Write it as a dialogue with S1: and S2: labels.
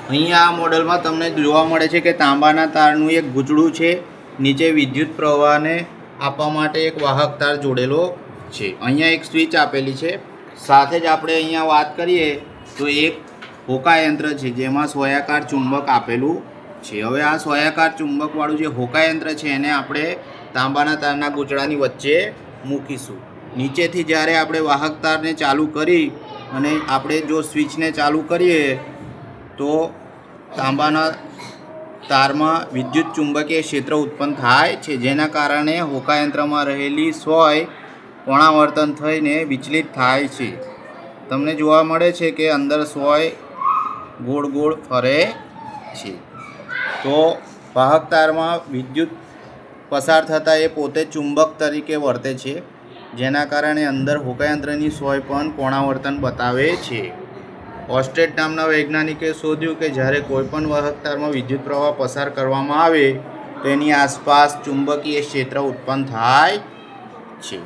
S1: અહીંયા આ મોડલમાં તમને જોવા મળે છે કે તાંબાના તારનું એક ગૂંચળું છે, નીચે વિદ્યુત પ્રવાહને આપવા માટે એક વાહક તાર જોડેલો છે। અહીંયા એક સ્વિચ આપેલી છે। સાથે જ આપણે અહીંયા વાત કરીએ તો એક હોકા યંત્ર છે જેમાં સોયાકાર ચુંબક આપેલું છે। હવે આ સોયાકાર ચુંબકવાળું જે હોકા યંત્ર છે એને આપણે તાંબાના તારના ગૂંચળાની વચ્ચે મૂકીશું। નીચેથી જ્યારે આપણે વાહક તારને ચાલુ કરી અને આપણે જો સ્વિચને ચાલુ કરીએ તો તાંબાના તારમાં વિદ્યુત ચુંબકીય ક્ષેત્ર ઉત્પન્ન થાય છે, જેના કારણે હોકાયંત્રમાં રહેલી સોય કોણાવર્તન થઈને વિચલિત થાય છે। તમને જોવા મળે છે કે અંદર સોય ગોળ ગોળ ફરે છે। તો વાહક તારમાં વિદ્યુત પસાર થતાં એ પોતે ચુંબક તરીકે વર્તે છે, જેના કારણે અંદર હોકાયંત્રની સોય પણ કોણાવર્તન બતાવે છે। ઓસ્ટેડ નામના વૈજ્ઞાનિકે શોધ્યું કે જ્યારે કોઈપણ વાહક તારમાં વિદ્યુત પ્રવાહ પસાર કરવામાં આવે તો એની આસપાસ ચુંબકીય ક્ષેત્ર ઉત્પન્ન થાય છે।